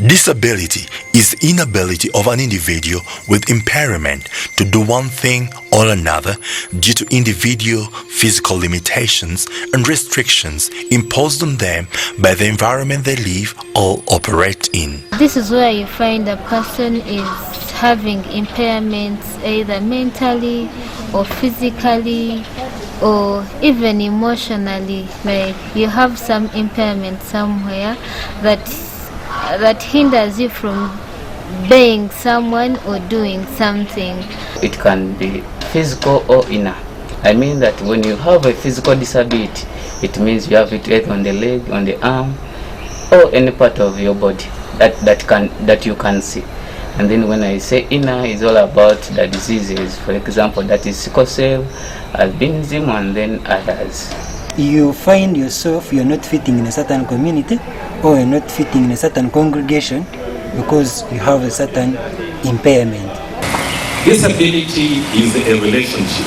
Disability is the inability of an individual with impairment to do one thing or another due to individual physical limitations and restrictions imposed on them by the environment they live or operate in. This is where you find a person is having impairments either mentally or physically or even emotionally. Like you have some impairment somewhere that hinders you from being someone or doing something. It can be physical or inner. I mean that when you have a physical disability, it means you have it either on the leg, on the arm, or any part of your body that you can see. And then when I say inner, it's all about the diseases. For example, that is sickle cell, albinism, and then others. You find yourself you're not fitting in a certain community or you're not fitting in a certain congregation because you have a certain impairment. Disability is a relationship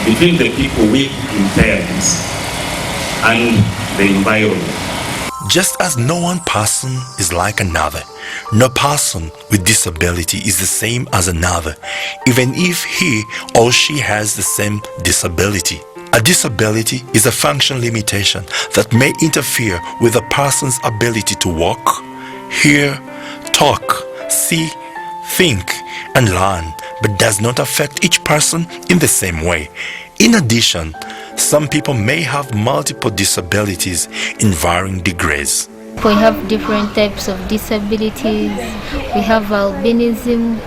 between the people with impairments and the environment. Just as no one person is like another, no person with disability is the same as another, even if he or she has the same disability. A disability is a function limitation that may interfere with a person's ability to walk, hear, talk, see, think, and learn, but does not affect each person in the same way. In addition, some people may have multiple disabilities in varying degrees. We have different types of disabilities. We have albinism,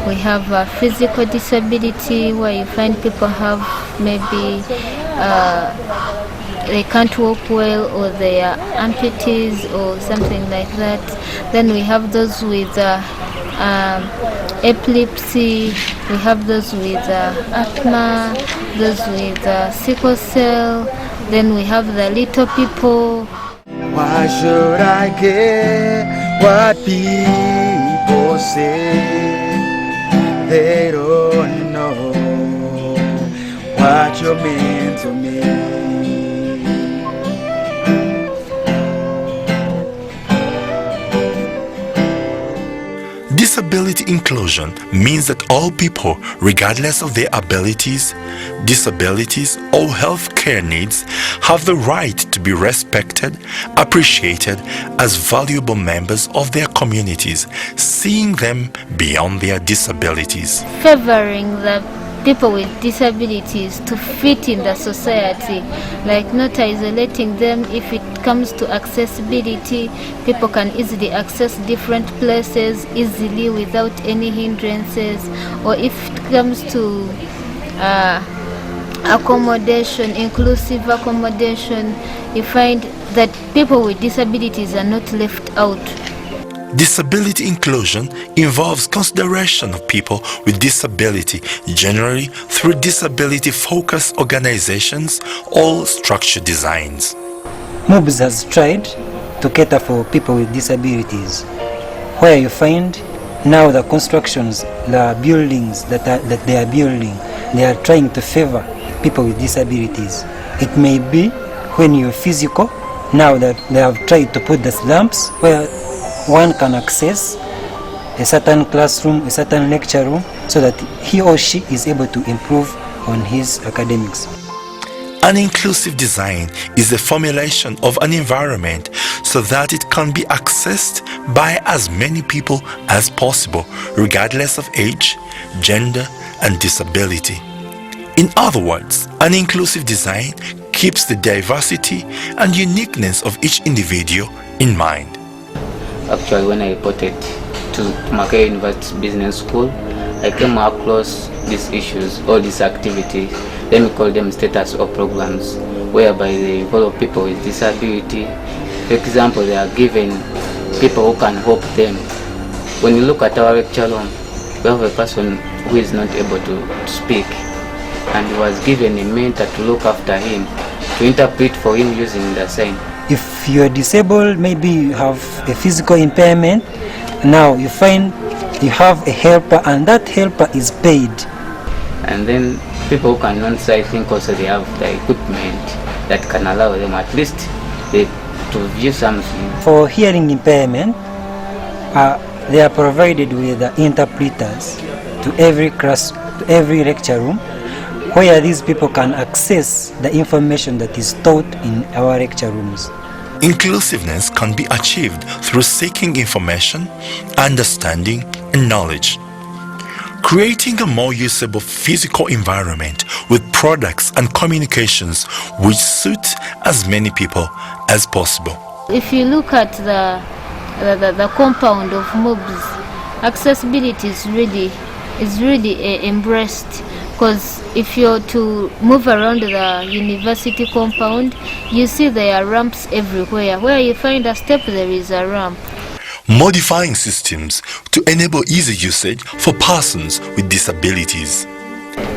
we have a physical disability where you find people have maybe they can't walk well or they are amputees or something like that. Then we have those with epilepsy, we have those with asthma, those with sickle cell, then we have the little people. Why should I care what people say? They don't know what you mean to me. Disability inclusion means that all people, regardless of their abilities, disabilities, or health care needs, have the right to be respected, appreciated as valuable members of their communities, seeing them beyond their disabilities. Favoring the people with disabilities to fit in the society, like not isolating them. If it comes to accessibility, people can easily access different places easily without any hindrances. Or if it comes to accommodation, inclusive accommodation, you find that people with disabilities are not left out. Disability inclusion involves consideration of people with disability, generally through disability-focused organizations or structure designs. MUBS has tried to cater for people with disabilities, where you find now the constructions, the buildings that they are building, they are trying to favor people with disabilities. It may be when you're physical, now that they have tried to put the slumps where one can access a certain classroom, a certain lecture room, so that he or she is able to improve on his academics. An inclusive design is the formulation of an environment so that it can be accessed by as many people as possible, regardless of age, gender, and disability. In other words, an inclusive design keeps the diversity and uniqueness of each individual in mind. Actually, when I reported to Mackay University Business School, I came across these issues, all these activities. Let me call them status or programs, whereby they involve people with disability. For example, they are given people who can help them. When you look at our lecture room, we have a person who is not able to speak, and he was given a mentor to look after him, to interpret for him using the sign. If you're disabled, maybe you have a physical impairment, now you find you have a helper, and that helper is paid. And then people who cannot see, I think also they have the equipment that can allow them at least to to view something. For hearing impairment, they are provided with interpreters to every class, to every lecture room, where these people can access the information that is taught in our lecture rooms. Inclusiveness can be achieved through seeking information, understanding, and knowledge. Creating a more usable physical environment with products and communications which suit as many people as possible. If you look at the compound of MUBS, accessibility is really embraced, because if you're to move around the university compound, you see there are ramps everywhere. Where you find a step, there is a ramp. Modifying systems to enable easy usage for persons with disabilities.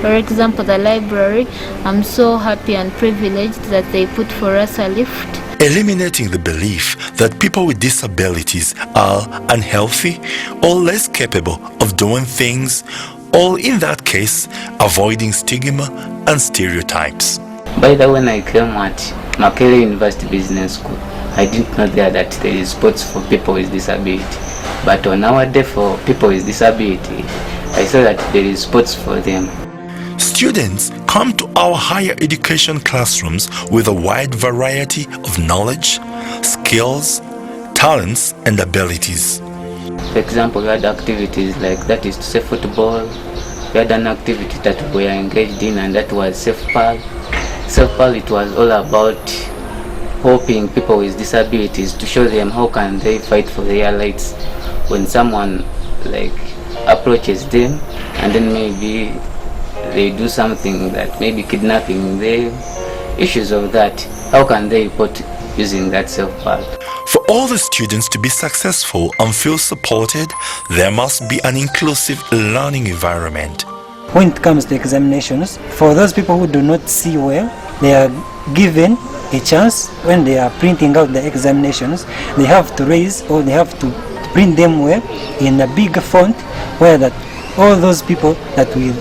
For example, the library, I'm so happy and privileged that they put for us a lift. Eliminating the belief that people with disabilities are unhealthy or less capable of doing things, or in that case, avoiding stigma and stereotypes. By the way, when I came at Makerere University Business School, I didn't know there that there is sports for people with disability. But on our day for people with disability, I saw that there is sports for them. Students come to our higher education classrooms with a wide variety of knowledge, skills, talents, and abilities. For example, we had activities like, that is to say, football. We had an activity that we were engaged in, and that was self-pal. Self-pal, it was all about helping people with disabilities to show them how can they fight for their rights when someone like approaches them and then maybe they do something that maybe kidnapping them, issues of that. How can they report using that self-pal? For all the students to be successful and feel supported, there must be an inclusive learning environment. When it comes to examinations, for those people who do not see well, they are given a chance when they are printing out the examinations. They have to raise, or they have to print them well in a big font, where that all those people that with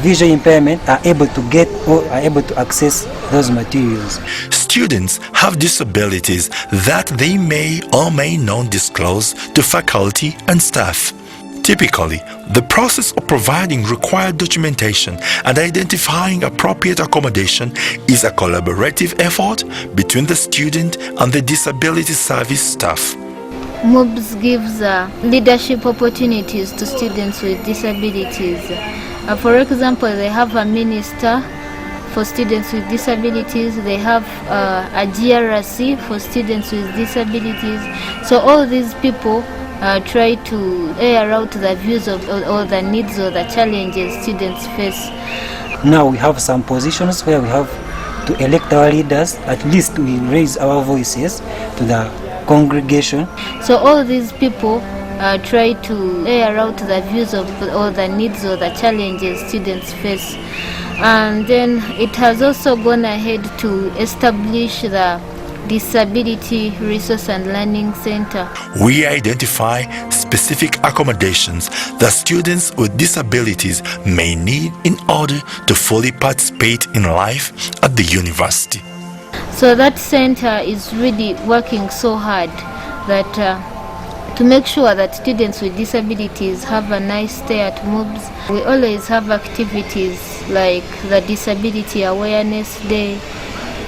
visual impairment are able to get or are able to access those materials. Students have disabilities that they may or may not disclose to faculty and staff. Typically, the process of providing required documentation and identifying appropriate accommodation is a collaborative effort between the student and the disability service staff. MUBS gives leadership opportunities to students with disabilities. For example, they have a minister for students with disabilities, they have a GRC for students with disabilities. So all these people try to air out the views of all the needs or the challenges students face. Now we have some positions where we have to elect our leaders. At least we raise our voices to the congregation. So all these people try to air out the views of all the needs or the challenges students face. And then it has also gone ahead to establish the Disability Resource and Learning Center. We identify specific accommodations that students with disabilities may need in order to fully participate in life at the university. So that center is really working so hard that to make sure that students with disabilities have a nice stay at MUBS. We always have activities like the Disability Awareness Day,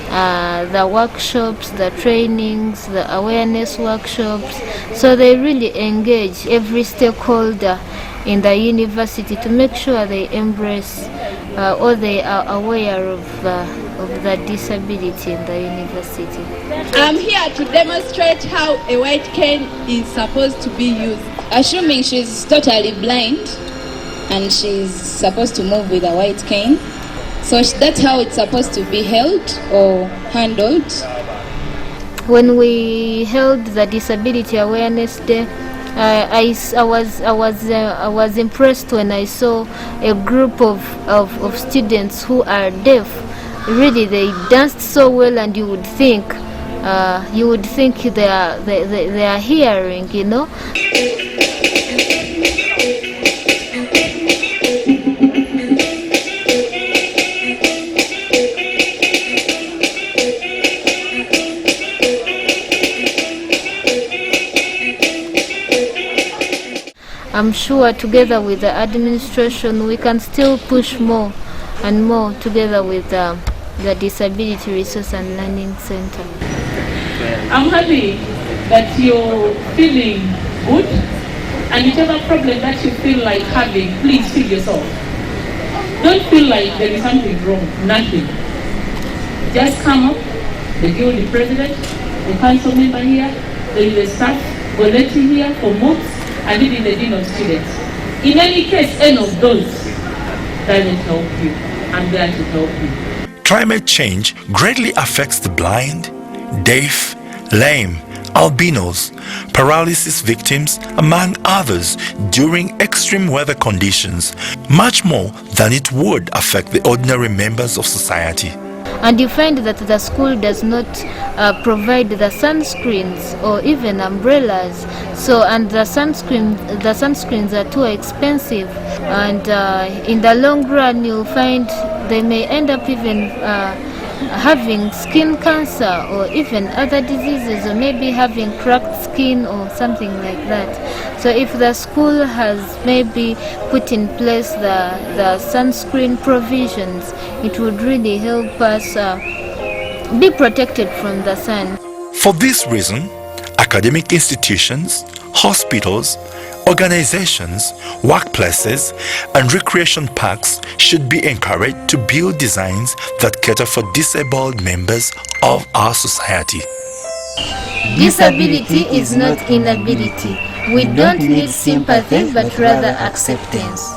the workshops, the trainings, the awareness workshops. So they really engage every stakeholder in the university to make sure they embrace or they are aware of the disability in the university. I'm here to demonstrate how a white cane is supposed to be used. Assuming she's totally blind and she's supposed to move with a white cane, so that's how it's supposed to be held or handled. When we held the Disability Awareness Day, I was impressed when I saw a group of students who are deaf. Really, they danced so well, and you would think they are hearing, you know. I'm sure together with the administration we can still push more and more together with the Disability Resource and Learning Center. I'm happy that you're feeling good, and whichever problem that you feel like having, please feel yourself. Don't feel like there is something wrong, nothing. Just come up, they give the president, the council member here, the staff, volunteer here for MUBS, and even the dean of students. In any case, any of those doesn't help you. I'm there to help you. Climate change greatly affects the blind, deaf, lame, albinos, paralysis victims, among others, during extreme weather conditions, much more than it would affect the ordinary members of society. And you find that the school does not provide the sunscreens or even umbrellas. So, and the sunscreens are too expensive, and in the long run you'll find they may end up even having skin cancer or even other diseases, or maybe having cracked skin or something like that. So if the school has maybe put in place the sunscreen provisions, it would really help us be protected from the sun. For this reason, academic institutions, hospitals, organizations, workplaces, and recreation parks should be encouraged to build designs that cater for disabled members of our society. Disability is not inability. We don't need sympathy, but rather acceptance.